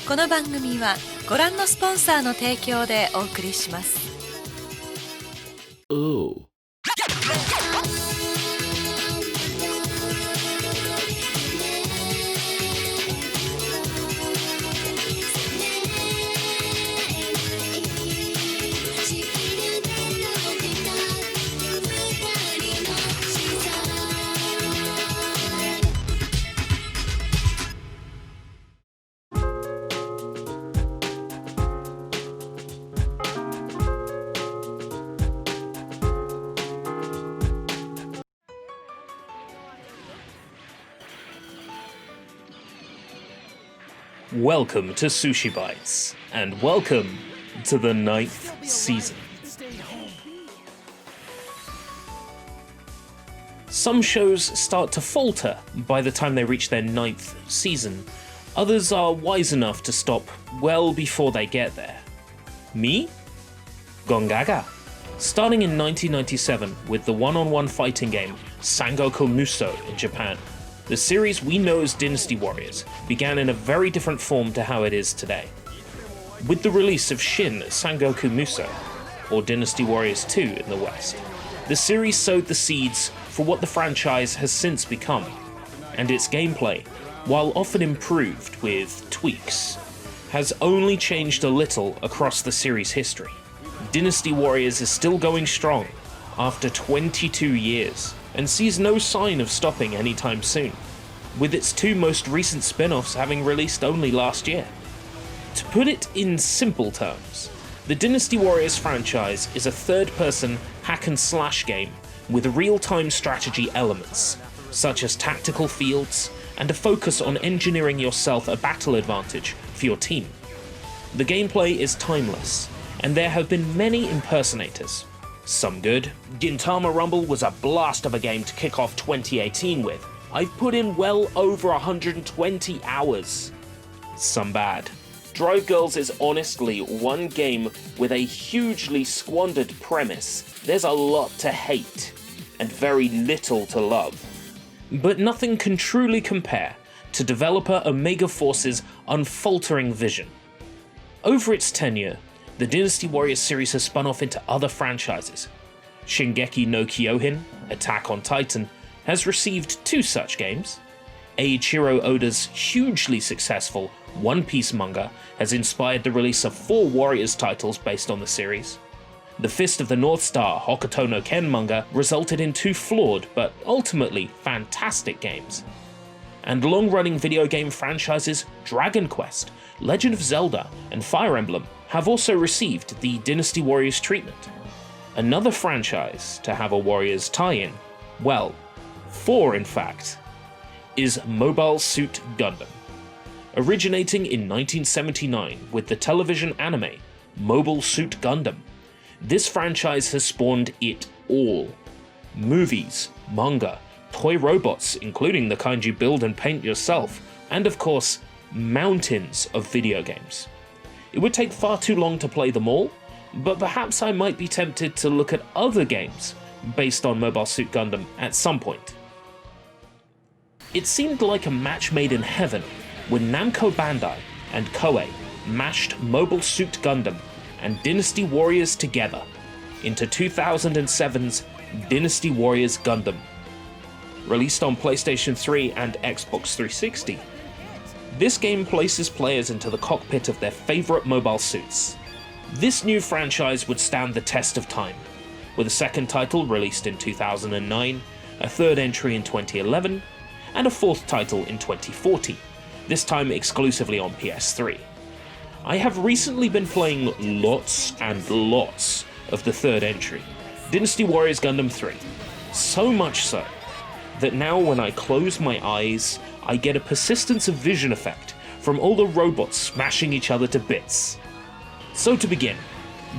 この番組はご覧のスポンサーの提供でお送りします。Oh. Welcome to Sushi Bites, and welcome to the 9th season. Some shows start to falter by the time they reach their 9th season. Others are wise enough to stop well before they get there. Me? Gongaga. Starting in 1997 with the one-on-one fighting game Sangoku Muso in Japan, the series we know as Dynasty Warriors began in a very different form to how it is today. With the release of Shin Sangoku Muso, or Dynasty Warriors 2 in the West, the series sowed the seeds for what the franchise has since become, and its gameplay, while often improved with tweaks, has only changed a little across the series' history. Dynasty Warriors is still going strong after 22 years, and sees no sign of stopping anytime soon, with its two most recent spin-offs having released only last year. To put it in simple terms, the Dynasty Warriors franchise is a third-person hack-and-slash game with real-time strategy elements, such as tactical fields, and a focus on engineering yourself a battle advantage for your team. The gameplay is timeless, and there have been many impersonators. Some good. Gintama Rumble was a blast of a game to kick off 2018 with. I've put in well over 120 hours. Some bad. Drive Girls is honestly one game with a hugely squandered premise. There's a lot to hate, and very little to love. But nothing can truly compare to developer Omega Force's unfaltering vision. Over its tenure, the Dynasty Warriors series has spun off into other franchises. Shingeki no Kyojin, Attack on Titan, has received 2 such games. Eiichiro Oda's hugely successful One Piece manga has inspired the release of 4 Warriors titles based on the series. The Fist of the North Star Hokuto no Ken manga resulted in 2 flawed but ultimately fantastic games. And long-running video game franchises Dragon Quest, Legend of Zelda, and Fire Emblem have also received the Dynasty Warriors treatment. Another franchise to have a Warriors tie-in, well, 4 in fact, is Mobile Suit Gundam. Originating in 1979 with the television anime Mobile Suit Gundam, this franchise has spawned it all. Movies, manga, toy robots, including the kind you build and paint yourself, and of course, mountains of video games. It would take far too long to play them all, but perhaps I might be tempted to look at other games based on Mobile Suit Gundam at some point. It seemed like a match made in heaven when Namco Bandai and Koei mashed Mobile Suit Gundam and Dynasty Warriors together into 2007's Dynasty Warriors Gundam. Released on PlayStation 3 and Xbox 360, this game places players into the cockpit of their favourite mobile suits. This new franchise would stand the test of time, with a second title released in 2009, a third entry in 2011, and a fourth title in 2040, this time exclusively on PS3. I have recently been playing lots and lots of the third entry, Dynasty Warriors Gundam 3, so much so that now when I close my eyes, I get a persistence of vision effect from all the robots smashing each other to bits. So to begin,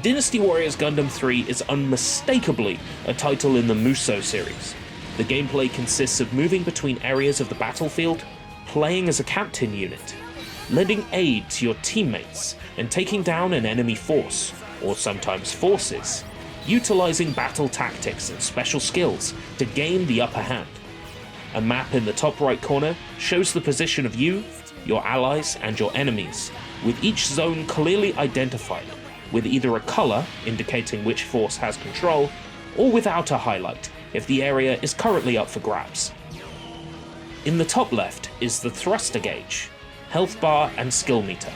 Dynasty Warriors Gundam 3 is unmistakably a title in the Muso series. The gameplay consists of moving between areas of the battlefield, playing as a captain unit, lending aid to your teammates, and taking down an enemy force, or sometimes forces, utilizing battle tactics and special skills to gain the upper hand. A map in the top right corner shows the position of you, your allies, and your enemies, with each zone clearly identified, with either a colour indicating which force has control, or without a highlight if the area is currently up for grabs. In the top left is the thruster gauge, health bar and skill meter.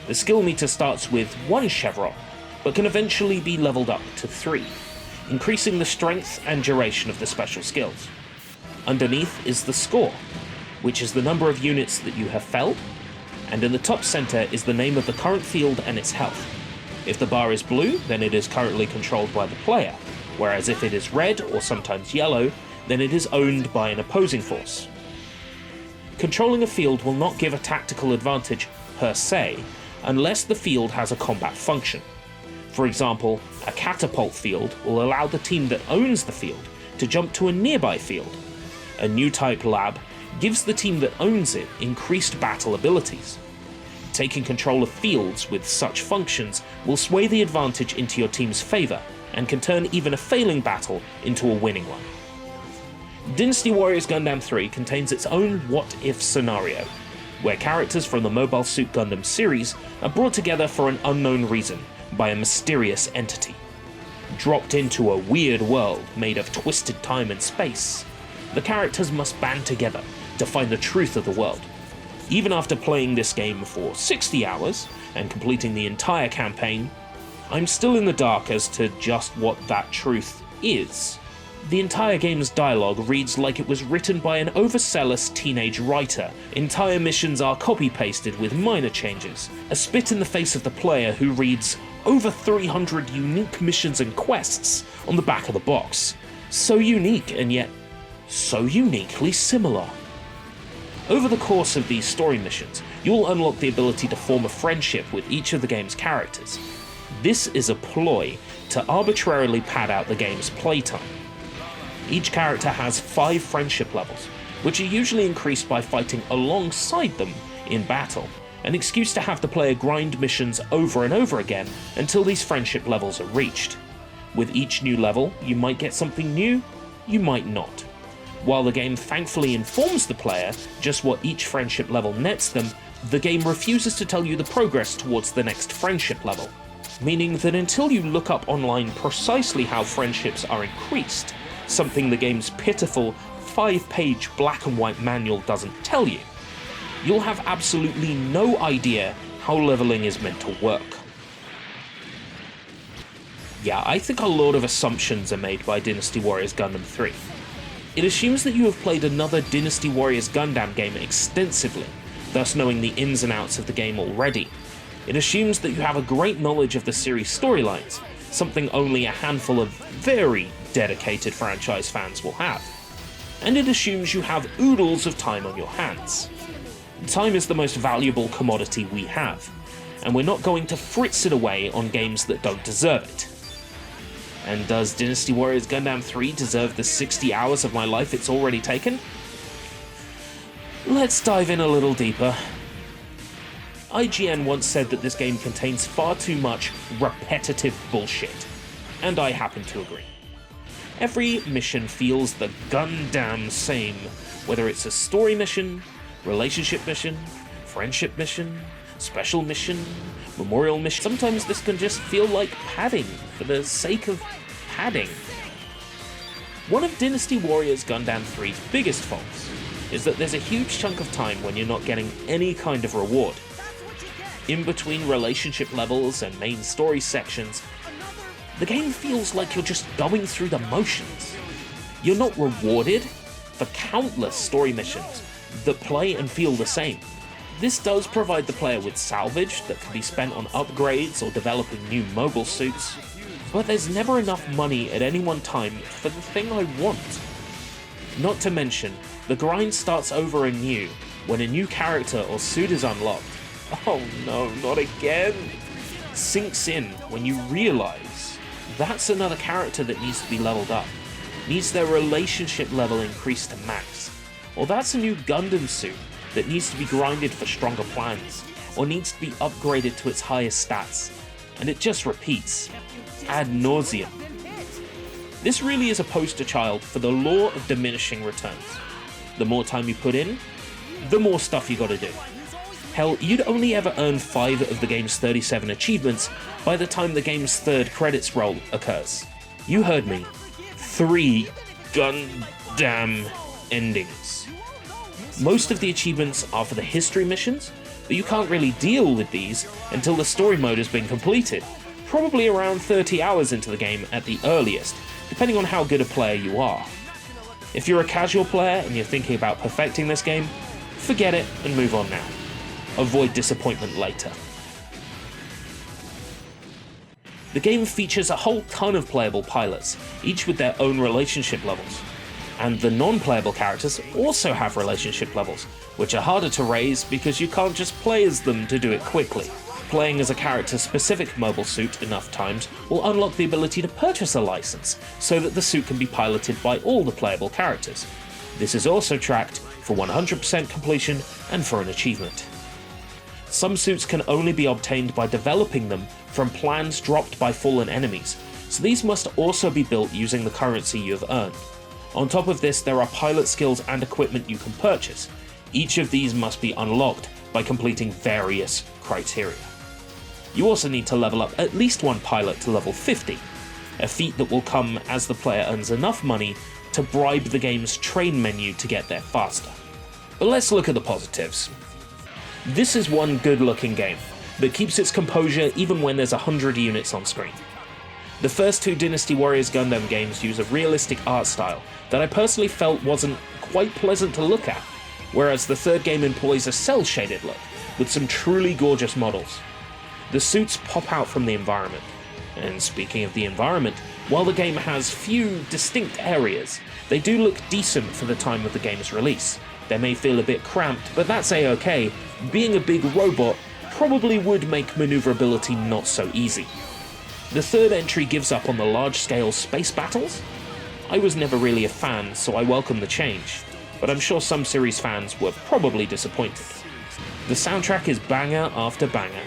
The skill meter starts with 1 chevron, but can eventually be leveled up to 3, increasing the strength and duration of the special skills. Underneath is the score, which is the number of units that you have felled, and in the top center is the name of the current field and its health. If the bar is blue, then it is currently controlled by the player, whereas if it is red or sometimes yellow, then it is owned by an opposing force. Controlling a field will not give a tactical advantage per se, unless the field has a combat function. For example, a catapult field will allow the team that owns the field to jump to a nearby field. A new type lab gives the team that owns it increased battle abilities. Taking control of fields with such functions will sway the advantage into your team's favour and can turn even a failing battle into a winning one. Dynasty Warriors Gundam 3 contains its own what-if scenario, where characters from the Mobile Suit Gundam series are brought together for an unknown reason by a mysterious entity. Dropped into a weird world made of twisted time and space, the characters must band together to find the truth of the world. Even after playing this game for 60 hours and completing the entire campaign, I'm still in the dark as to just what that truth is. The entire game's dialogue reads like it was written by an overzealous teenage writer. Entire missions are copy-pasted with minor changes, a spit in the face of the player who reads over 300 unique missions and quests on the back of the box. So unique and yet so uniquely similar. Over the course of these story missions, you'll unlock the ability to form a friendship with each of the game's characters. This is a ploy to arbitrarily pad out the game's playtime. Each character has 5 friendship levels, which are usually increased by fighting alongside them in battle, an excuse to have the player grind missions over and over again until these friendship levels are reached. With each new level, you might get something new, you might not. While the game thankfully informs the player just what each friendship level nets them, the game refuses to tell you the progress towards the next friendship level, meaning that until you look up online precisely how friendships are increased, something the game's pitiful 5-page black and white manual doesn't tell you, you'll have absolutely no idea how leveling is meant to work. Yeah, I think a lot of assumptions are made by Dynasty Warriors Gundam 3. It assumes that you have played another Dynasty Warriors Gundam game extensively, thus knowing the ins and outs of the game already. It assumes that you have a great knowledge of the series' storylines, something only a handful of very dedicated franchise fans will have. And it assumes you have oodles of time on your hands. Time is the most valuable commodity we have, and we're not going to fritz it away on games that don't deserve it. And does Dynasty Warriors Gundam 3 deserve the 60 hours of my life it's already taken? Let's dive in a little deeper. IGN once said that this game contains far too much repetitive bullshit, and I happen to agree. Every mission feels the Gundam same, whether it's a story mission, relationship mission, friendship mission, special mission, memorial mission. Sometimes this can just feel like padding for the sake of padding. One of Dynasty Warriors Gundam 3's biggest faults is that there's a huge chunk of time when you're not getting any kind of reward. In between relationship levels and main story sections, the game feels like you're just going through the motions. You're not rewarded for countless story missions that play and feel the same. This does provide the player with salvage that can be spent on upgrades or developing new mobile suits, but there's never enough money at any one time for the thing I want. Not to mention, the grind starts over anew when a new character or suit is unlocked. Oh no, not again! Sinks in when you realise that's another character that needs to be leveled up, needs their relationship level increased to max, or that's a new Gundam suit that needs to be grinded for stronger plans, or needs to be upgraded to its highest stats, and it just repeats, ad nauseum. This really is a poster child for the law of diminishing returns. The more time you put in, the more stuff you gotta do. Hell, you'd only ever earn 5 of the game's 37 achievements by the time the game's third credits roll occurs. You heard me. 3 Gundam endings. Most of the achievements are for the history missions, but you can't really deal with these until the story mode has been completed, probably around 30 hours into the game at the earliest, depending on how good a player you are. If you're a casual player and you're thinking about perfecting this game, forget it and move on now. Avoid disappointment later. The game features a whole ton of playable pilots, each with their own relationship levels. And the non-playable characters also have relationship levels, which are harder to raise because you can't just play as them to do it quickly. Playing as a character-specific mobile suit enough times will unlock the ability to purchase a license, so that the suit can be piloted by all the playable characters. This is also tracked for 100% completion and for an achievement. Some suits can only be obtained by developing them from plans dropped by fallen enemies, so these must also be built using the currency you have earned. On top of this, there are pilot skills and equipment you can purchase. Each of these must be unlocked by completing various criteria. You also need to level up at least one pilot to level 50, a feat that will come as the player earns enough money to bribe the game's train menu to get there faster. But let's look at the positives. This is one good-looking game that keeps its composure even when there's 100 units on screen. The first 2 Dynasty Warriors Gundam games use a realistic art style that I personally felt wasn't quite pleasant to look at, whereas the third game employs a cel-shaded look, with some truly gorgeous models. The suits pop out from the environment, and speaking of the environment, while the game has few distinct areas, they do look decent for the time of the game's release. They may feel a bit cramped, but that's a-okay. Being a big robot probably would make maneuverability not so easy. The third entry gives up on the large-scale space battles. I was never really a fan, so I welcome the change, but I'm sure some series fans were probably disappointed. The soundtrack is banger after banger.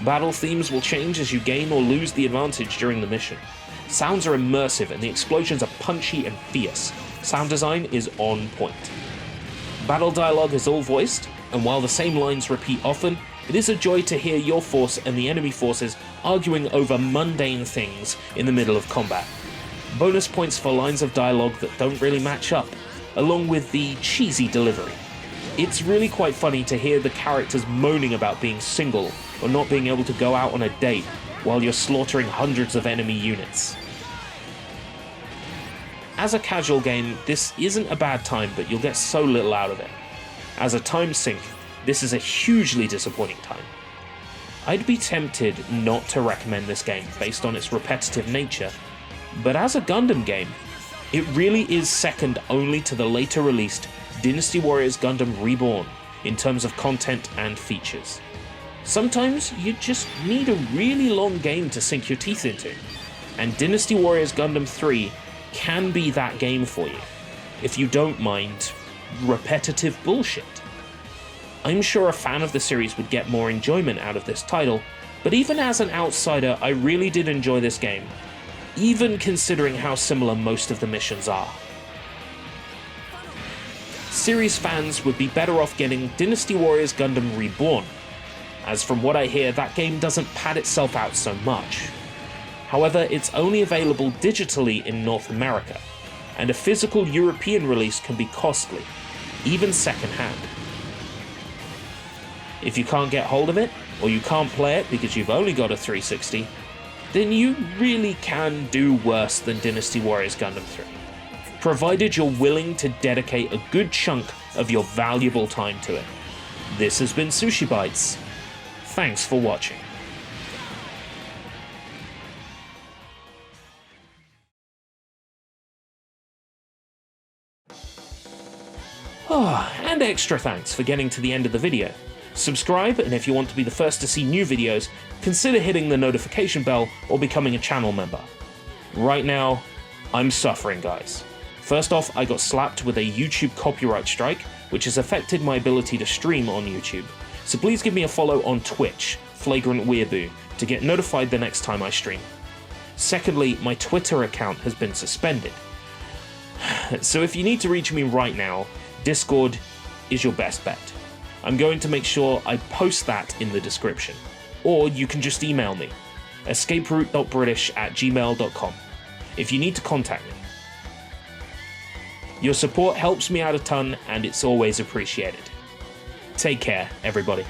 Battle themes will change as you gain or lose the advantage during the mission. Sounds are immersive and the explosions are punchy and fierce. Sound design is on point. Battle dialogue is all voiced, and while the same lines repeat often, it is a joy to hear your force and the enemy forces arguing over mundane things in the middle of combat. Bonus points for lines of dialogue that don't really match up, along with the cheesy delivery. It's really quite funny to hear the characters moaning about being single or not being able to go out on a date while you're slaughtering hundreds of enemy units. As a casual game, this isn't a bad time, but you'll get so little out of it. As a time sink, this is a hugely disappointing time. I'd be tempted not to recommend this game based on its repetitive nature, but as a Gundam game, it really is second only to the later released Dynasty Warriors Gundam Reborn in terms of content and features. Sometimes you just need a really long game to sink your teeth into, and Dynasty Warriors Gundam 3 can be that game for you, if you don't mind repetitive bullshit. I'm sure a fan of the series would get more enjoyment out of this title, but even as an outsider, I really did enjoy this game, even considering how similar most of the missions are. Series fans would be better off getting Dynasty Warriors Gundam Reborn, as from what I hear, that game doesn't pad itself out so much. However, it's only available digitally in North America, and a physical European release can be costly, even second-hand. If you can't get hold of it, or you can't play it because you've only got a 360, then you really can do worse than Dynasty Warriors Gundam 3, provided you're willing to dedicate a good chunk of your valuable time to it. This has been Sushi Bites. Thanks for watching. And extra thanks for getting to the end of the video. Subscribe, and if you want to be the first to see new videos, consider hitting the notification bell or becoming a channel member. Right now, I'm suffering, guys. First off, I got slapped with a YouTube copyright strike, which has affected my ability to stream on YouTube. So please give me a follow on Twitch, Flagrant Weeaboo, to get notified the next time I stream. Secondly, my Twitter account has been suspended. So if you need to reach me right now, Discord is your best bet. I'm going to make sure I post that in the description. Or you can just email me, escaperoute.british@gmail.com, if you need to contact me. Your support helps me out a ton and it's always appreciated. Take care, everybody.